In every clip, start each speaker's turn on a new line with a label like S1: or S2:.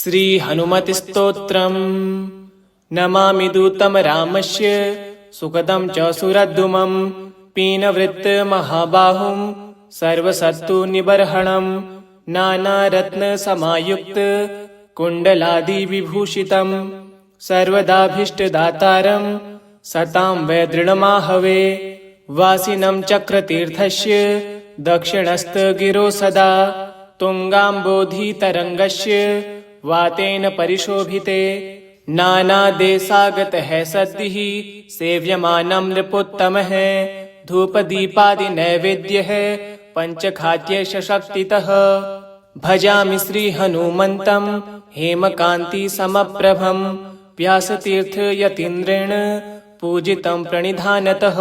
S1: श्री हनुमतिस्तोत्रम् नमामि दूतं रामस्य सुखदं च सुरद्रुमं पीनवृत्तमहाबाहुं सर्वसत्तुनिबर्हणं नानारत्नसमायुक्त कुण्डलादिविभूषितं सर्वदाभीष्टदातारं सतां वै दृढमाहवे वासिनं चक्रतीर्थस्य दक्षिणस्थगिरो सदा तुङ्गाम्बोधितरङ्गस्य वातेन परिशोभिते नानादेशागतः सद्भिः सेव्यमानं नृपोत्तमः धूपदीपादिनैवेद्यः पञ्चखाद्यशक्तितः भजामि श्रीहनुमन्तं हेमकान्तिसमप्रभं व्यासतीर्थयतीन्द्रेण पूजितं प्रणिधानतः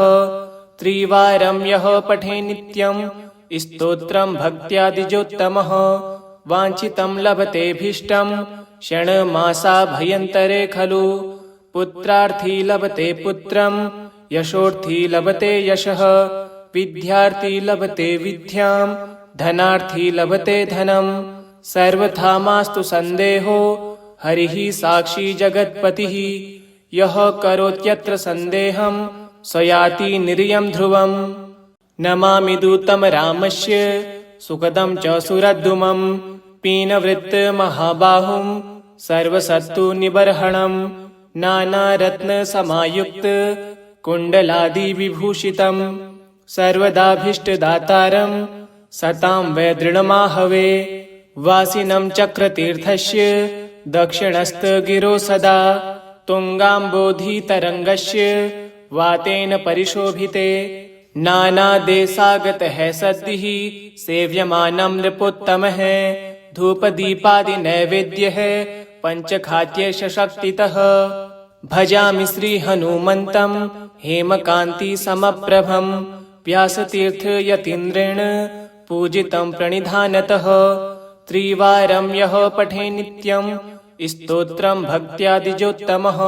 S1: त्रिवारं यः पठे नित्यं स्तोत्रं भक्त्यादिजोत्तमः वाञ्छितं लभतेऽभीष्टं षण्मासाभ्यन्तरे खलु पुत्रार्थी लभते पुत्रं यशोर्थी लभते यशः विद्यार्थी लभते विद्यां धनार्थी लभते धनं सर्वथा मास्तु सन्देहो हरिः साक्षी जगत्पतिः यः करोत्यत्र सन्देहं स याति निर्यं ध्रुवम् नमामि दूतं रामस्य सुखदं च सुरद्रुमं पीनवृत्तमहाबाहुं सर्वसत्तुनिबर्हणं नानारत्नसमायुक्त कुण्डलादिविभूषितं सर्वदाभीष्टदातारं सतां वै दृढमाहवे वासिनं चक्रतीर्थस्य दक्षिणस्थगिरो सदा तुङ्गाम्बोधितरङ्गस्य वातेन परिशोभिते नानादेशागतः सद्भिः सेव्यमानं नृपोत्तमः धूपदीपादिनैवेद्यः पञ्चखाद्यशक्तितः भजामि श्रीहनुमन्तं हेमकान्तिसमप्रभं व्यासतीर्थयतीन्द्रेण पूजितं प्रणिधानतः त्रिवारं यः पठे नित्यं स्तोत्रं भक्त्यादिजोत्तमः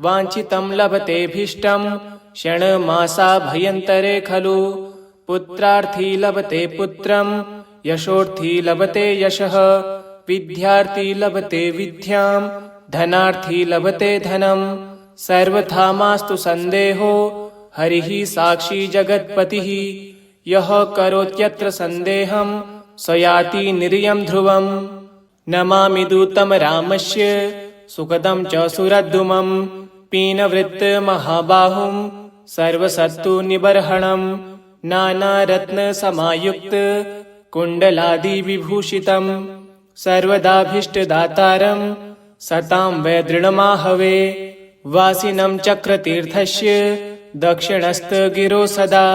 S1: वाञ्छितं लभतेऽभीष्टं षण्मासाभ्यन्तरे खलु पुत्रार्थी लभते पुत्रं यशोर्थी लभते यशः विद्यार्थी लभते विद्यां धनार्थी लभते धनं सर्वथा मास्तु सन्देहो हरिः साक्षी जगत्पतिः यः करोत्यत्र सन्देहं स याति निर्यं ध्रुवम् नमामि दूतं रामस्य सुखदं च सुरद्रुमं पीनवृत्तमहाबाहुं सर्वसत्तुनिबर्हणं नानारत्नसमायुक्त कुण्डलादिविभूषितं सर्वदाभीष्टदातारं सतां वै दृढमाहवे वासिनं चक्रतीर्थस्य दक्षिणस्थगिरो सदा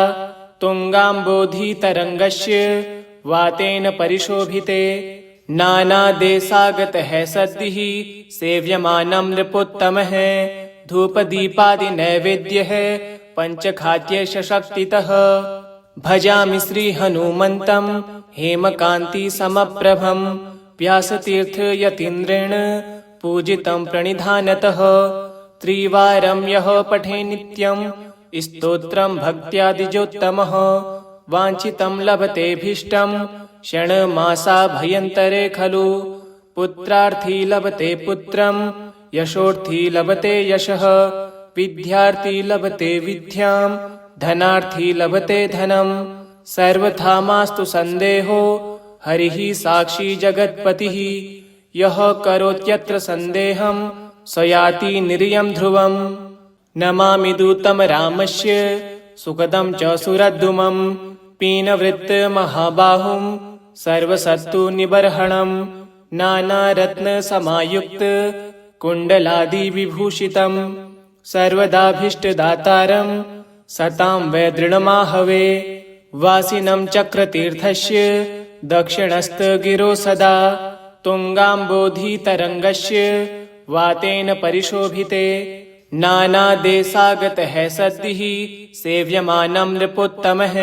S1: तुङ्गाम्बोधितरङ्गस्य वातेन परिशोभिते नानादेशागतः सद्भिः सेव्यमानं नृपोत्तमः धूपदीपादिनैवेद्यः पञ्चखाद्यशक्तितः भजामि श्रीहनुमन्तं हेमकान्तिसमप्रभं व्यासतीर्थयतीन्द्रेण पूजितं प्रणिधानतः त्रिवारं यः पठे नित्यं स्तोत्रं भक्त्यादिजोत्तमः वाञ्छितं लभतेऽभीष्टं षण्मासाभ्यन्तरे खलु पुत्रार्थी लभते पुत्रं यशोर्थी लभते यशः विद्यार्थी लभते विद्यां धनार्थी लभते धनं सर्वथा मास्तु सन्देहो हरिः साक्षी जगत्पतिः यः करोत्यत्र सन्देहं स याति निर्यं ध्रुवम् नमामि दूतं रामस्य सुखदं च सुरद्रुमं पीनवृत्तमहाबाहुं सर्वसत्तुनिबर्हणं नानारत्नसमायुक्त कुण्डलादिविभूषितं सर्वदाभीष्टदातारं सतां वै दृढमाहवे वासिनं चक्रतीर्थस्य दक्षिणस्थगिरो सदा तुङ्गाम्बोधितरङ्गस्य वातेन परिशोभिते नानादेशागतः सद्भिः सेव्यमानं नृपोत्तमः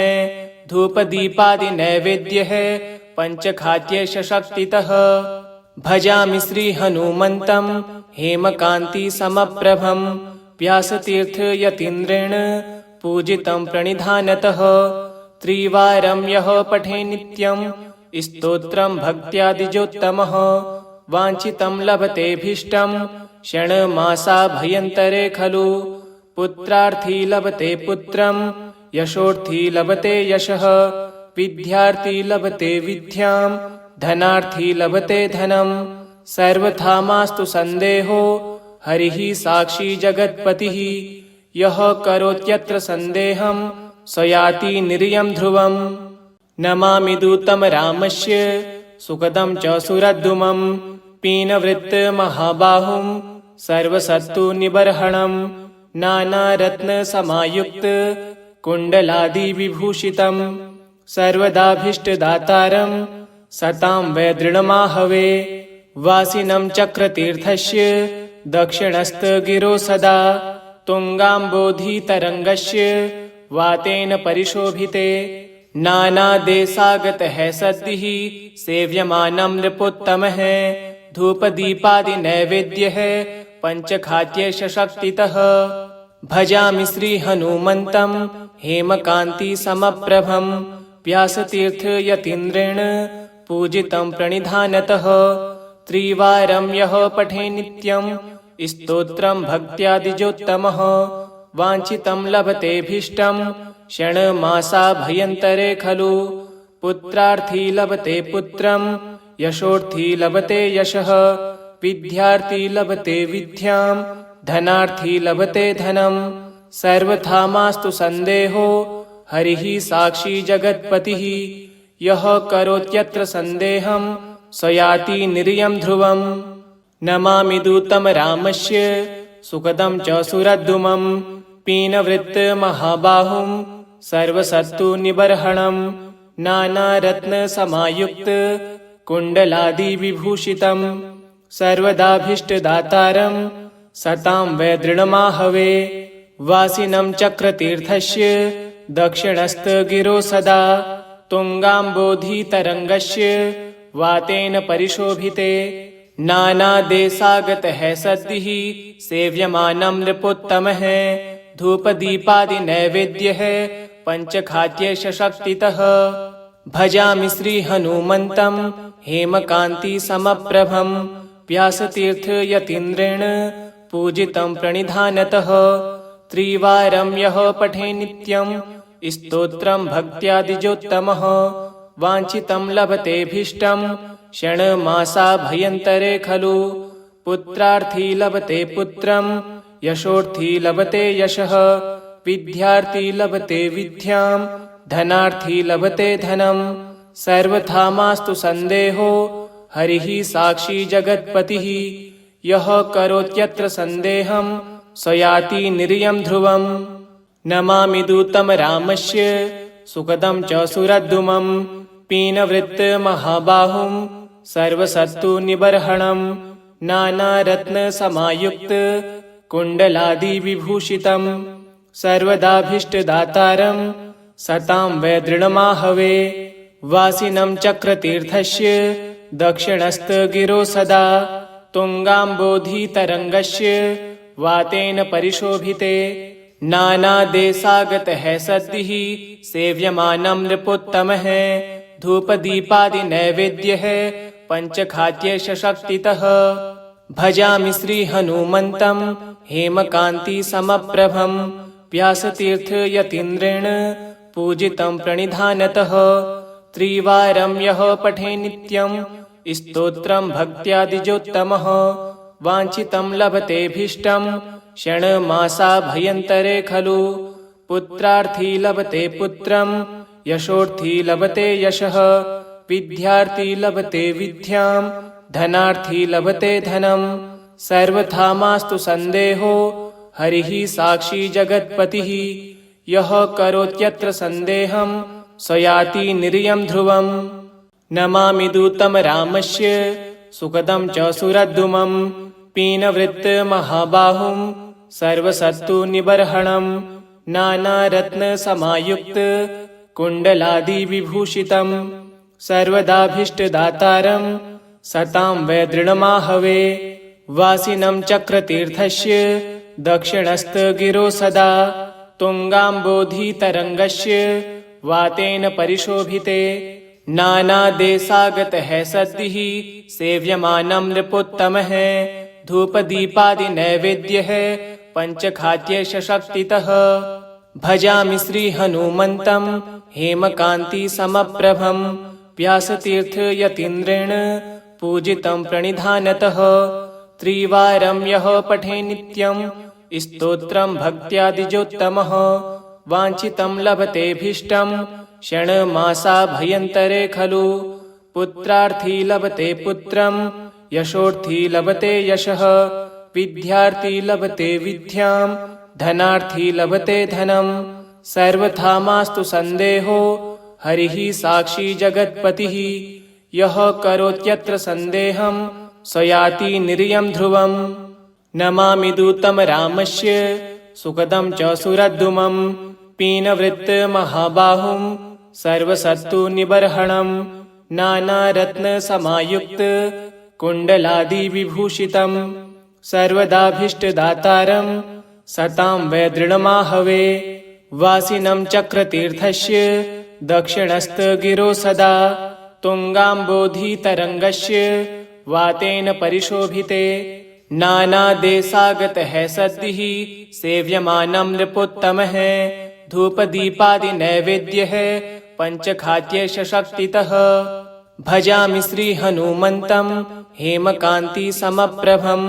S1: धूपदीपादिनैवेद्यः पञ्चखाद्यशक्तितः भजामि श्रीहनुमन्तं हेमकान्तिसमप्रभं व्यासतीर्थयतीन्द्रेण पूजितं प्रणिधानतः त्रिवारं यः पठे नित्यं स्तोत्रं भक्त्यादिजोत्तमः वाञ्छितं लभतेऽभीष्टं क्षणमासाभ्यन्तरे खलु पुत्रार्थी लभते पुत्रं यशोर्थी लभते यशः विद्यार्थी लभते विद्यां धनार्थी लभते धनं सर्वथा मास्तु सन्देहो हरिः साक्षी जगत्पतिः यः करोत्यत्र सन्देहं स याति निर्यं ध्रुवम् नमामि दूतं रामस्य सुखदं च सुरद्रुमं पीनवृत्तमहाबाहुं सर्वसत्तुनिबर्हणं नानारत्नसमायुक्त कुण्डलादिविभूषितं सर्वदाभीष्टदातारं सतां वै दृढमाहवे वासिनं चक्रतीर्थस्य दक्षिणस्थगिरो सदा तुङ्गाम्बोधितरङ्गस्य वातेन परिशोभिते नानादेशागतः सद्भिः सेव्यमानं नृपोत्तमः धूपदीपादिनैवेद्यः पञ्चखाद्यैष शक्तितः भजामि श्रीहनुमन्तं हेमकान्तिसमप्रभं व्यासतीर्थयतीन्द्रेण पूजितं प्रणिधानतः त्रिवारं यः पठे नित्यं स्तोत्रं भक्त्यादिजोत्तमः वाञ्छितं लभतेऽभीष्टं क्षणमासाभ्यन्तरे खलु पुत्रार्थी लभते पुत्रं यशोर्थी लभते यशः विद्यार्थी लभते विद्यां धनार्थी लभते धनं सर्वथा मास्तु सन्देहो हरिः साक्षी जगत्पतिः यः करोत्यत्र सन्देहं स याति निर्यं ध्रुवम् नमामि दूतं रामस्य सुखदं च सुरद्रुमं पीनवृत्तमहाबाहुं सर्वसत्तुनिबर्हणं नानारत्नसमायुक्त कुण्डलादिविभूषितं सर्वदाभीष्टदातारं सतां वै दृढमाहवे वासिनं चक्रतीर्थस्य दक्षिणस्थगिरो सदा तुङ्गाम्बोधितरङ्गस्य वातेन परिशोभिते नानादेशागतः सद्भिः सेव्यमानं नृपोत्तमः धूपदीपादिनैवेद्यः पञ्चखाद्यैष शक्तितः भजामि श्रीहनुमन्तं हेमकान्तिसमप्रभं व्यासतीर्थयतीन्द्रेण पूजितं प्रणिधानतः त्रिवारं यः पठे नित्यं स्तोत्रं भक्त्यादिजोत्तमः वाञ्छितं लभतेऽभीष्टं क्षणमासाभ्यन्तरे खलु पुत्रार्थी लभते पुत्रं यशोर्थी लभते यशः विद्यार्थी लभते विद्यां धनार्थी लभते धनं सर्वथा मास्तु सन्देहो हरिः साक्षी जगत्पतिः यः करोत्यत्र सन्देहं स याति निर्यं ध्रुवम् नमामि दूतं रामस्य सुखदं च सुरद्रुमं पीनवृत्तमहाबाहुं सर्वसत्तुनिबर्हणं नानारत्नसमायुक्त कुण्डलादिविभूषितं सर्वदाभीष्टदातारं सतां वै दृढमाहवे वासिनं चक्रतीर्थस्य दक्षिणस्थगिरो सदा तुङ्गाम्बोधितरङ्गस्य वातेन परिशोभिते नानादेशागतः सद्भिः सेव्यमानं नृपोत्तमः धूपदीपादिनैवेद्यः पञ्चखाद्यैष शक्तितः भजामि श्रीहनुमन्तं हेमकान्तिसमप्रभं व्यासतीर्थयतीन्द्रेण पूजितं प्रणिधानतः त्रिवारं यः पठे नित्यं स्तोत्रं भक्त्यादिजोत्तमः वाञ्छितं लभतेऽभीष्टं क्षणमासाभ्यन्तरे खलु पुत्रार्थी लभते पुत्रं यशोर्थी लभते यशः विद्यार्थी लभते विद्यां धनार्थी लभते धनं सर्वथा मास्तु सन्देहो हरिः साक्षी जगत्पतिः यः करोत्यत्र सन्देहं स याति निर्यं ध्रुवम् नमामि दूतं रामस्य सुखदं च सुरद्रुमं पीनवृत्तमहाबाहुं सर्वसत्तुनिबर्हणं नानारत्नसमायुक्त कुण्डलादिविभूषितं सर्वदाभीष्टदातारं सतां वै दृढमाहवे वासिनं चक्रतीर्थस्य दक्षिणस्थगिरो सदा तुङ्गाम्बोधितरङ्गस्य वातेन परिशोभिते नानादेशागतः सद्भिः सेव्यमानं नृपोत्तमः धूपदीपादिनैवेद्यः पञ्चखाद्यैष शक्तितः भजामि श्रीहनुमन्तं हेमकान्तिसमप्रभं व्यासतीर्थयतीन्द्रेण पूजितं प्रणिधानतः त्रिवारं यः पठे नित्यं स्तोत्रं भक्त्यादिजोत्तमः वाञ्छितं लभतेऽभीष्टं षण्मासाभ्यन्तरे खलु पुत्रार्थी लभते पुत्रं यशोर्थी लभते यशः विद्यार्थी लभते विद्यां धनार्थी लभते धनं सर्वथा मास्तु सन्देहो हरिः साक्षी जगत्पतिः यः करोत्यत्र सन्देहं स याति निर्यं ध्रुवम् नमामि दूतं रामस्य सुखदं च सुरद्रुमं पीनवृत्तमहाबाहुं सर्वसत्तुनिबर्हणं नानारत्नसमायुक्त कुण्डलादिविभूषितं सर्वदाभीष्टदातारं सतां वै दृढमाहवे वासिनं चक्रतीर्थस्य दक्षिणस्थगिरो सदा तुङ्गाम्बोधितरङ्गस्य वातेन परिशोभिते नानादेशागतः सद्भिः सेव्यमानं नृपोत्तमः धूपदीपादिनैवेद्यः पञ्चखाद्यैष शक्तितः भजामि श्रीहनुमन्तं हेमकान्तिसमप्रभं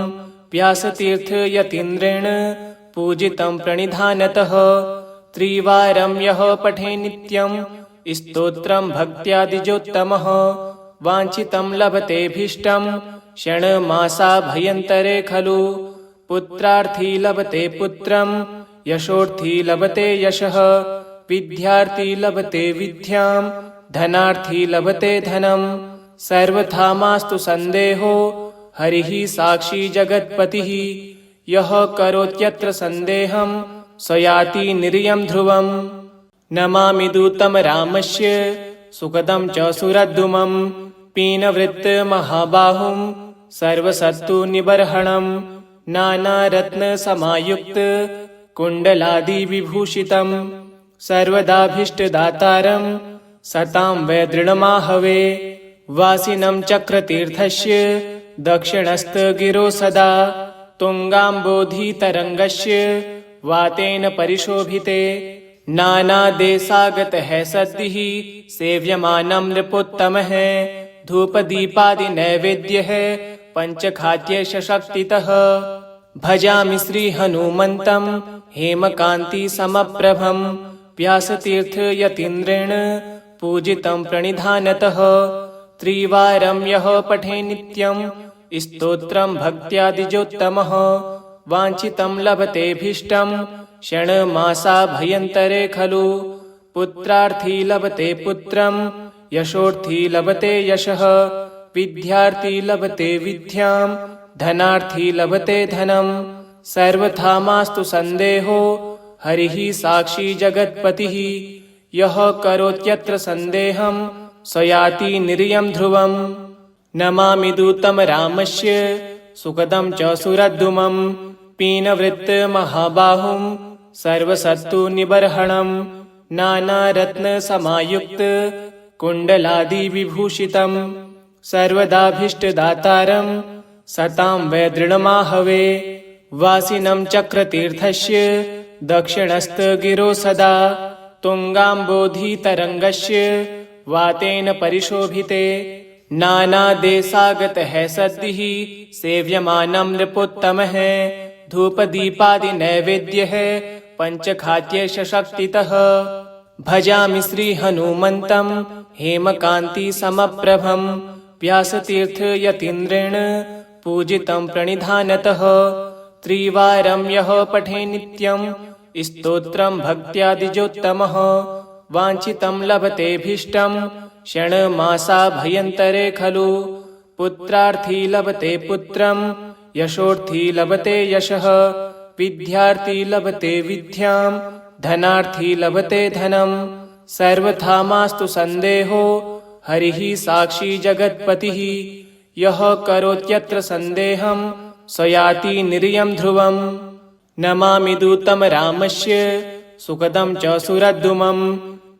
S1: व्यासतीर्थयतीन्द्रेण पूजितं प्रणिधानतः त्रिवारं यः पठे नित्यं स्तोत्रं भक्त्यादिजोत्तमः वाञ्छितं लभतेऽभीष्टं षण्मासाभ्यन्तरे खलु पुत्रार्थी लभते पुत्रं यशोर्थी लभते यशः विद्यार्थी लभते विद्यां धनार्थी लभते धनं सर्वथा मास्तु सन्देहो हरिः साक्षी जगत्पतिः यः करोत्यत्र सन्देहं स याति निर्यं ध्रुवम् नमामि दूतं रामस्य सुखदं च सुरद्रुमं पीनवृत्तमहाबाहुं सर्वसत्तुनिबर्हणं नानारत्नसमायुक्त कुण्डलादिविभूषितं सर्वदाभीष्टदातारं सतां वै दृढमाहवे वासिनं चक्रतीर्थस्य दक्षिणस्थगिरो सदा तुङ्गाम्बोधितरङ्गस्य वातेन परिशोभिते नानादेशागतः सद्भिः सेव्यमानं नृपोत्तमः धूपदीपादिनैवेद्यः पञ्चखाद्यैष शक्तितः भजामि श्रीहनुमन्तं हेमकान्तिसमप्रभं व्यासतीर्थयतीन्द्रेण पूजितं प्रणिधानतः त्रिवारं यः पठे नित्यं स्तोत्रं भक्त्यादिजोत्तमः वाञ्छितं लभतेऽभीष्टं षण्मासाभ्यन्तरे खलु पुत्रार्थी लभते पुत्रं यशोर्थी लभते यशः विद्यार्थी लभते विद्यां धनार्थी लभते धनं सर्वथा मास्तु सन्देहो हरिः साक्षी जगत्पतिः यः करोत्यत्र सन्देहं स याति निर्यं ध्रुवम् नमामि दूतं रामस्य सुखदं च सुरद्रुमं पीनवृत्तमहाबाहुं सर्वसत्तुनिबर्हणं नानारत्नसमायुक्त कुण्डलादिविभूषितं सर्वदाभीष्टदातारं सतां वै दृढमाहवे वासिनं चक्रतीर्थस्य दक्षिणस्थगिरो सदा तुङ्गाम्बोधितरङ्गस्य वातेन परिशोभिते नानादेशागतः सद्भिः सेव्यमानं नृपोत्तमः धूपदीपादिनैवेद्यः पञ्चखाद्यैष शक्तितः भजामि श्रीहनुमन्तं हेमकान्तिसमप्रभं व्यासतीर्थयतीन्द्रेण पूजितं प्रणिधानतः त्रिवारं यः पठे नित्यं स्तोत्रं भक्त्यादिजोत्तमः वाञ्छितं लभतेऽभीष्टं षण्मासाभ्यन्तरे खलु पुत्रार्थी लभते पुत्रं यशोर्थी लभते यशः विद्यार्थी लभते विद्यां धनार्थी लभते धनं सर्वथा मास्तु सन्देहो हरिः साक्षी जगत्पतिः यः करोत्यत्र सन्देहं स याति निर्यं ध्रुवम् नमामि दूतं रामस्य सुखदं च सुरद्रुमं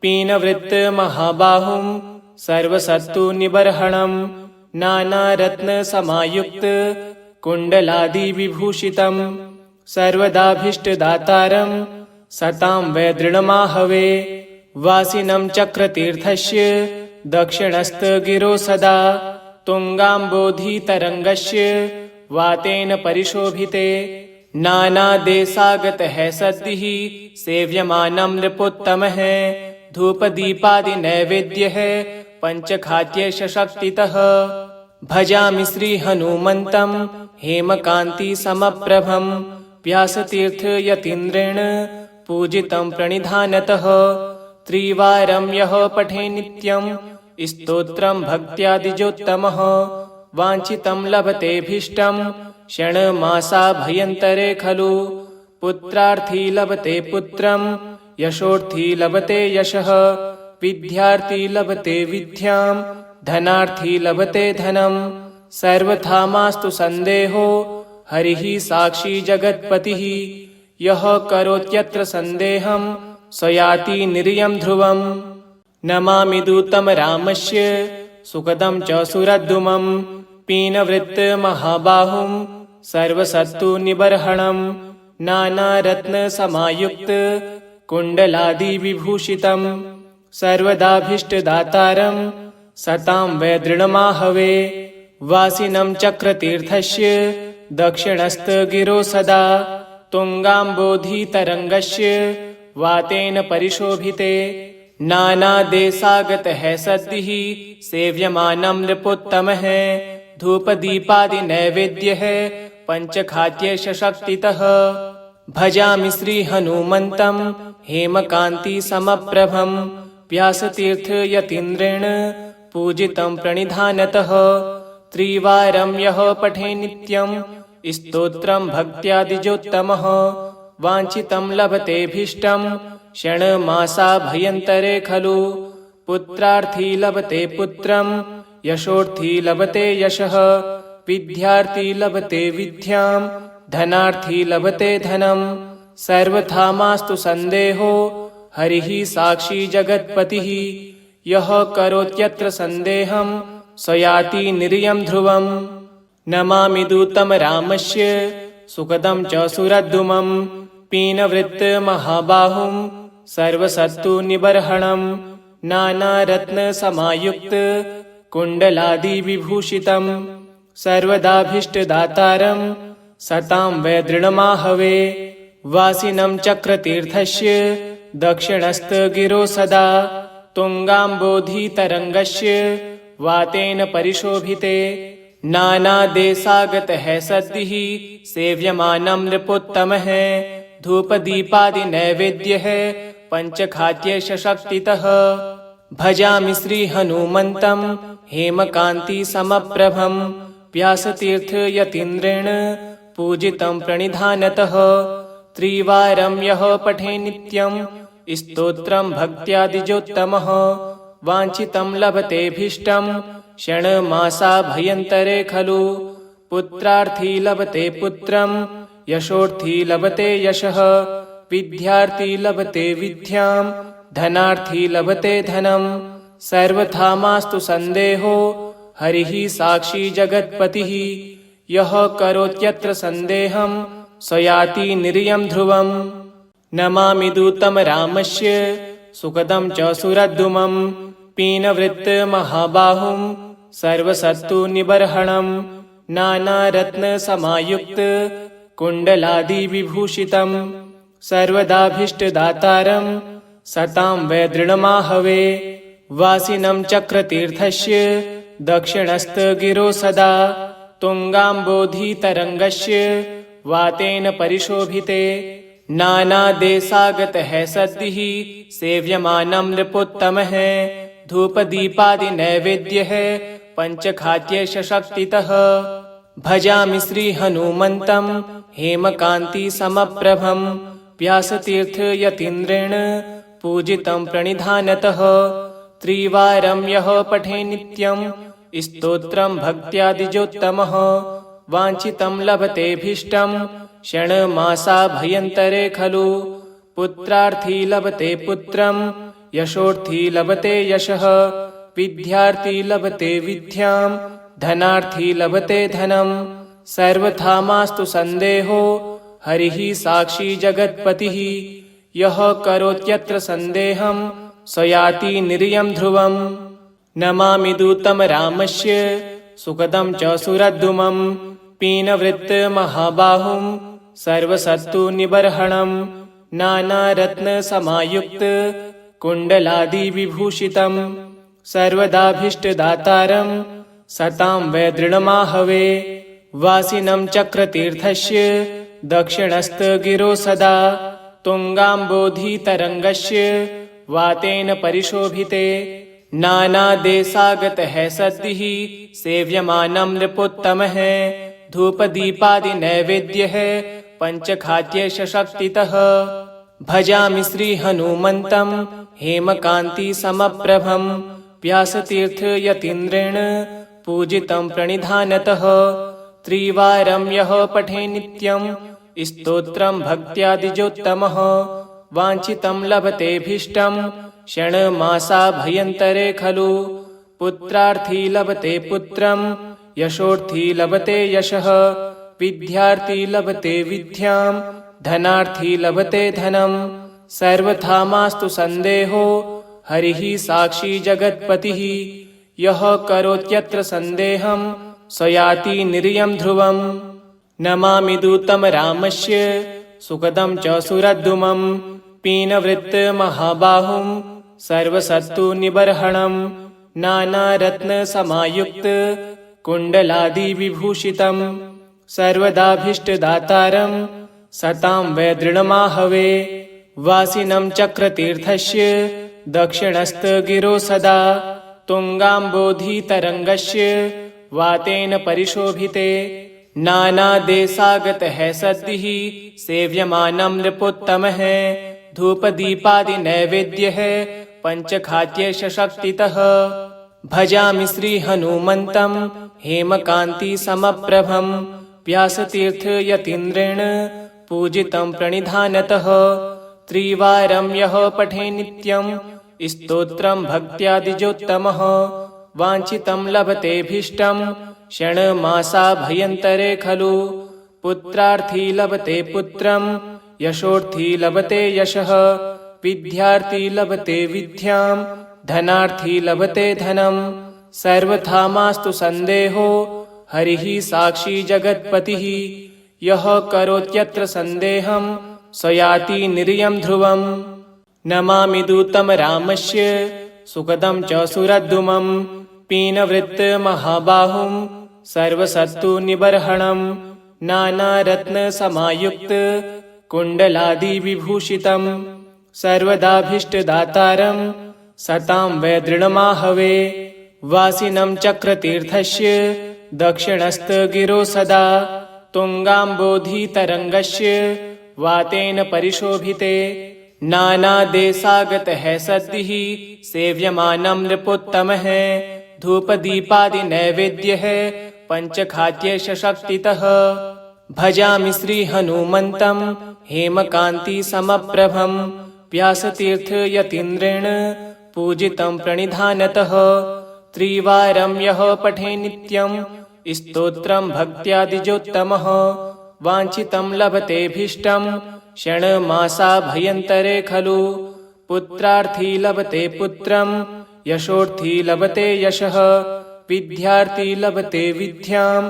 S1: पीनवृत्तमहाबाहुं सर्वसत्तुनिबर्हणं नानारत्नसमायुक्त कुण्डलादिविभूषितं सर्वदाभीष्टदातारं सतां वै दृढमाहवे वासिनं चक्रतीर्थस्य दक्षिणस्थगिरो सदा तुङ्गाम्बोधितरङ्गस्य वातेन परिशोभिते नानादेशागतः सद्भिः सेव्यमानं नृपोत्तमः धूपदीपादिनैवेद्यः पञ्चखाद्यशक्तितः भजामि श्रीहनुमन्तं हेमकान्तिसमप्रभं व्यासतीर्थयतीन्द्रेण पूजितं प्रणिधानतः त्रिवारं यः पठे नित्यं स्तोत्रं भक्त्यादिजोत्तमः वाञ्छितं लभतेऽभीष्टं षण्मासाभ्यन्तरे खलु पुत्रार्थी लभते पुत्रं यशोर्थी लभते यशः विद्यार्थी लभते विद्यां धनार्थी लभते धनं सर्वथा मास्तु सन्देहो हरिः साक्षी जगत्पतिः यः करोत्यत्र सन्देहं स याति निर्यं ध्रुवम् नमामि दूतं रामस्य सुखदं च सुरद्रुमं पीनवृत्तमहाबाहुं सर्वसत्तुनिबर्हणं नानारत्नसमायुक्त कुण्डलादिविभूषितं सर्वदाभीष्टदातारं सतां वै दृढमाहवे वासिनं चक्रतीर्थस्य दक्षिणस्थगिरो सदा तुङ्गाम्बोधितरङ्गस्य वातेन परिशोभिते नानादेशागतः सद्भिः सेव्यमानं नृपोत्तमः धूपदीपादिनैवेद्यः पञ्चखाद्यशक्तितः भजामि श्रीहनुमन्तं हेमकान्तिसमप्रभं व्यासतीर्थयतीन्द्रेण पूजितं प्रणिधानतः त्रिवारं यः पठे नित्यं स्तोत्रं भक्त्यादिजोत्तमः वाञ्छितं लभतेऽभीष्टं षण्मासाभ्यन्तरे खलु पुत्रार्थी लभते पुत्रं यशोर्थी लभते यशः विद्यार्थी लभते विद्यां धनार्थी लभते धनं सर्वथा मास्तु सन्देहो हरिः साक्षी जगत्पतिः यः करोत्यत्र सन्देहं स याति निर्यं ध्रुवम् नमामि दूतं रामस्य सुखदं च सुरद्रुमं पीनवृत्तमहाबाहुं सर्वसत्तुनिबर्हणं नानारत्नसमायुक्त कुण्डलादिविभूषितं सर्वदाभीष्टदातारं सतां वै दृढमाहवे वासिनं चक्रतीर्थस्य दक्षिणस्थगिरो सदा तुङ्गाम्बोधितरङ्गस्य वातेन परिशोभिते नानादेशागतः सद्भिः सेव्यमानं नृपोत्तमः धूपदीपादिनैवेद्यः पञ्चखाद्यशक्तितः भजामि श्रीहनुमन्तं हेमकान्तिसमप्रभं व्यासतीर्थयतीन्द्रेण पूजितं प्रणिधानतः त्रिवारं यः पठे नित्यं स्तोत्रं भक्त्यादिजोत्तमः वाञ्छितं लभतेऽभीष्टं षण्मासाभ्यन्तरे खलु पुत्रार्थी लभते पुत्रं यशोर्थी लभते यशः विद्यार्थी लभते विद्यां धनार्थी लभते धनं सर्वथा मास्तु सन्देहो हरिः साक्षी जगत्पतिः यः करोत्यत्र सन्देहं स याति निर्यं ध्रुवम् नमामि दूतं रामस्य सुखदं च सुरद्रुमं पीनवृत्तमहाबाहुं सर्वसत्तुनिबर्हणं नानारत्नसमायुक्त कुण्डलादिविभूषितं सर्वदाभीष्टदातारं सतां वै दृढमाहवे वासिनं चक्रतीर्थस्य दक्षिणस्थगिरो सदा तुङ्गाम्बोधितरङ्गस्य वातेन परिशोभिते नानादेशागतः सद्भिः सेव्यमानं नृपोत्तमः धूपदीपादिनैवेद्यः पञ्चखाद्यशक्तितः भजामि श्रीहनुमन्तं हेमकान्तिसमप्रभं व्यासतीर्थयतीन्द्रेण पूजितं प्रणिधानतः त्रिवारं यः पठे नित्यं स्तोत्रं भक्त्यादिजोत्तमः वाञ्छितं लभतेऽभीष्टं षण्मासाभ्यन्तरे खलु पुत्रार्थी लभते पुत्रं यशोर्थी लभते यशः विद्यार्थी लभते विद्यां धनार्थी लभते धनम् सर्वथा मास्तु सन्देहो हरिः साक्षी जगत्पतिः यः करोत्यत्र सन्देहं स याति निर्यं ध्रुवम् नमामि दूतं रामस्य सुखदं च सुरद्रुमं पीनवृत्तमहाबाहुं सर्वसत्तुनिबर्हणं नानारत्नसमायुक्त कुण्डलादिविभूषितं सर्वदाभीष्टदातारं सतां वै दृढमाहवे वासिनं चक्रतीर्थस्य दक्षिणस्थगिरो सदा तुङ्गाम्बोधितरङ्गस्य वातेन परिशोभिते नानादेशागतः सद्भिः सेव्यमानं नृपोत्तमः धूपदीपादिनैवेद्यः पञ्चखाद्यशक्तितः भजामि श्रीहनुमन्तं हेमकान्तिसमप्रभं व्यासतीर्थयतीन्द्रेण पूजितं प्रणिधानतः त्रिवारं यः पठे नित्यं स्तोत्रं भक्त्यादिजोत्तमः वाञ्छितं लभतेऽभीष्टं षण्मासाभ्यन्तरे खलु पुत्रार्थी लभते पुत्रं यशोर्थी लभते यशः विद्यार्थी लभते विद्यां धनार्थी लभते धनम् सर्वथा मास्तु सन्देहो हरिः साक्षी जगत्पतिः यः करोत्यत्र सन्देहं स याति निर्यं ध्रुवम् नमामि दूतं रामस्य सुखदं च सुरद्रुमं पीनवृत्तमहाबाहुं सर्वसत्तुनिबर्हणं नानारत्नसमायुक्त कुण्डलादिविभूषितं सर्वदाभीष्टदातारं सतां वै दृढमाहवे वासिनं चक्रतीर्थस्य दक्षिणस्थगिरो सदा तुङ्गाम्बोधितरङ्गस्य वातेन परिशोभिते नानादेशागतः सद्भिः सेव्यमानं नृपोत्तमः धूपदीपादिनैवेद्यः पञ्चखाद्यशक्तितः भजामि श्रीहनुमन्तं हेमकान्तिसमप्रभं व्यासतीर्थयतीन्द्रेण पूजितं प्रणिधानतः त्रिवारं यः पठे नित्यं स्तोत्रं भक्त्यादिजोत्तमः वाञ्छितं लभतेऽभीष्टं षण्मासाभ्यन्तरे खलु पुत्रार्थी लभते पुत्रं यशोर्थी लभते यशः विद्यार्थी लभते विद्यां धनार्थी लभते धनम् सर्वथा मास्तु सन्देहो हरिः साक्षी जगत्पतिः यः करोत्यत्र सन्देहं स याति निर्यं ध्रुवम् नमामि दूतं रामस्य सुखदं च सुरद्रुमं पीनवृत्तमहाबाहुं सर्वसत्तुनिबर्हणं नानारत्नसमायुक्त कुण्डलादिविभूषितं सर्वदाभीष्टदातारं सतां वै दृढमाहवे वासिनं चक्रतीर्थस्य दक्षिणस्थगिरो सदा तुङ्गाम्बोधितरङ्गस्य वातेन परिशोभिते नानादेशागतः सद्भिः सेव्यमानं नृपोत्तमः धूपदीपादिनैवेद्यः पञ्चखाद्यशक्तितः भजामि श्रीहनुमन्तं हेमकान्तिसमप्रभं व्यासतीर्थयतीन्द्रेण पूजितं प्रणिधानतः त्रिवारं यः पठे नित्यं स्तोत्रं भक्त्यादिजोत्तमः वाञ्छितं लभतेऽभीष्टं षण्मासाभ्यन्तरे खलु पुत्रार्थी लभते पुत्रं यशोर्थी लभते यशः विद्यार्थी लभते विद्यां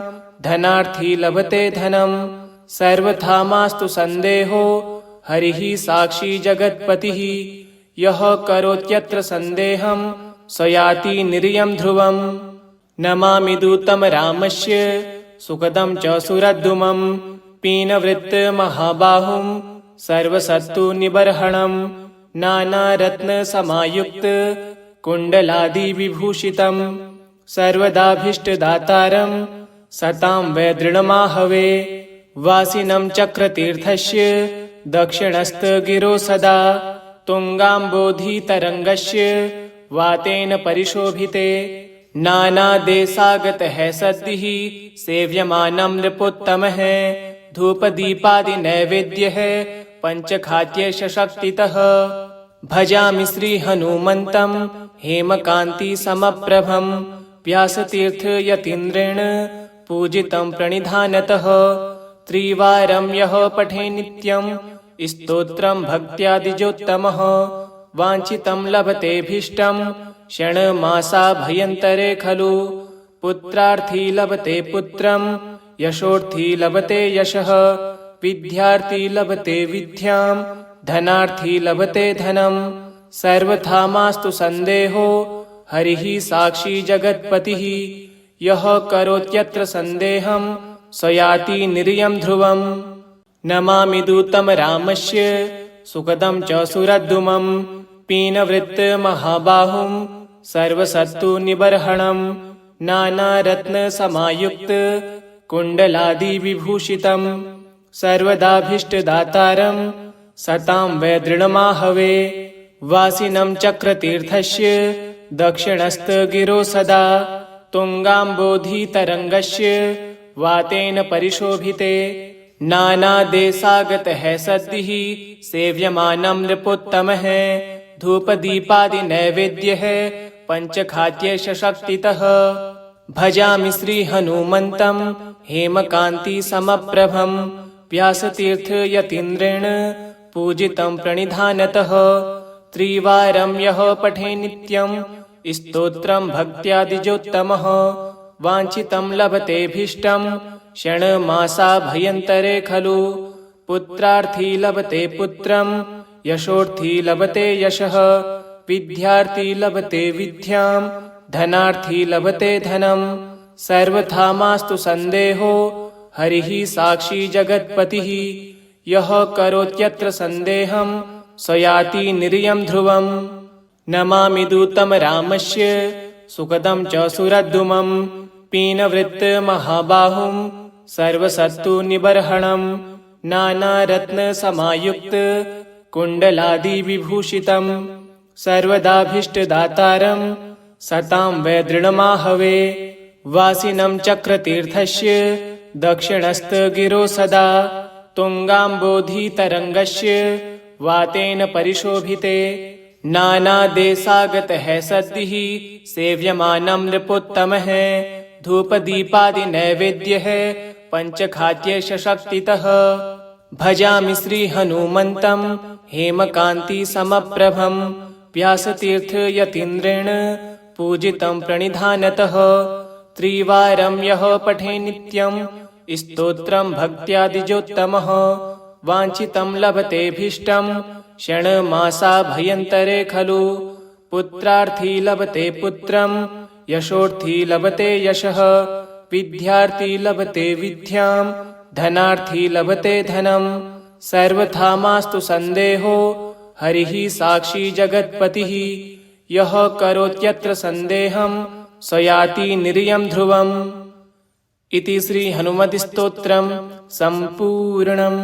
S1: धनार्थी लभते धनम् सर्वथा मास्तु सन्देहो हरिः साक्षी जगत्पतिः यः करोत्यत्र सन्देहं स याति निर्यं ध्रुवम् नमामि दूतं रामस्य सुखदं च सुरद्रुमं पीनवृत्तमहाबाहुं सर्वसत्तुनिबर्हणं नानारत्नसमायुक्त कुण्डलादिविभूषितं सर्वदाभीष्टदातारं सतां वै दृढमाहवे वासिनं चक्रतीर्थस्य दक्षिणस्थगिरो सदा तुङ्गाम्बोधितरङ्गस्य वातेन परिशोभिते नानादेशागतः सद्भिः सेव्यमानं नृपोत्तमः धूपदीपादिनैवेद्यः पञ्चखाद्यशक्तितः भजामि श्रीहनुमन्तं हेमकान्तिसमप्रभं व्यासतीर्थयतीन्द्रेण पूजितं प्रणिधानतः त्रिवारं यः पठे नित्यं स्तोत्रं भक्त्यादिजोत्तमः वाञ्छितं लभतेऽभीष्टं षण्मासाभ्यन्तरे खलु पुत्रार्थी लभते पुत्रं यशोर्थी लभते यशः विद्यार्थी लभते विद्यां धनार्थी लभते धनं सर्वथा मास्तु सन्देहो हरिः साक्षी जगत्पतिः यः करोत्यत्र सन्देहं स याति निर्यं ध्रुवम् नमामि दूतं रामस्य सुखदं च सुरद्रुमं पीनवृत्तमहाबाहुं सर्वसत्तुनिबर्हणं नानारत्नसमायुक्त कुण्डलादिविभूषितं सर्वदाभीष्टदातारं सतां वै दृढमाहवे वासिनं चक्रतीर्थस्य दक्षिणस्थगिरो सदा तुङ्गाम्बोधितरङ्गस्य वातेन परिशोभिते नानादेशागतः सद्भिः सेव्यमानं नृपोत्तमः धूपदीपादिनैवेद्यः पञ्चखाद्यशक्तितः भजामि श्रीहनुमन्तं हेमकान्तिसमप्रभं व्यासतीर्थयतीन्द्रेण पूजितं प्रणिधानतः त्रिवारं यः पठे नित्यं स्तोत्रं भक्त्यादिजोत्तमः वाञ्छितं लभतेऽभीष्टं षण्मासाभ्यन्तरे खलु पुत्रार्थी लभते पुत्रं यशोर्थी लभते यशः विद्यार्थी लभते विद्यां धनार्थी लभते धनं सर्वथा मास्तु सन्देहो हरिः साक्षी जगत्पतिः यः करोत्यत्र सन्देहं स याति निर्यं ध्रुवम् नमामि दूतं रामस्य सुखदं च सुरद्रुमं पीनवृत्तमहाबाहुं सर्वसत्तुनिबर्हणं नानारत्नसमायुक्त कुण्डलादिविभूषितं सर्वदाभीष्टदातारं सतां वै दृढमाहवे वासिनं चक्रतीर्थस्य दक्षिणस्थगिरो सदा तुङ्गाम्बोधितरङ्गस्य वातेन परिशोभिते नानादेशागतः सद्भिः सेव्यमानं नृपोत्तमः धूपदीपादिनैवेद्यः पञ्चखाद्यशक्तितः भजामि श्रीहनुमन्तं हेमकान्तिसमप्रभं व्यासतीर्थयतीन्द्रेण पूजितं प्रणिधानतः त्रिवारं यः पठे नित्यं स्तोत्रं भक्त्यादिजोत्तमः वाञ्छितं लभतेऽभीष्टं षण्मासाभ्यन्तरे खलु पुत्रार्थी लभते पुत्रं यशोर्थी लभते यशः विद्यार्थी लभते विद्यां धनार्थी लभते धनं सर्वथा मास्तु सन्देहो हरिः साक्षी जगत्पतिः यः करोत्यत्र सन्देहं स याति निर्यं ध्रुवम् इति श्री हनुमद्स्तोत्रं सम्पूर्णम्।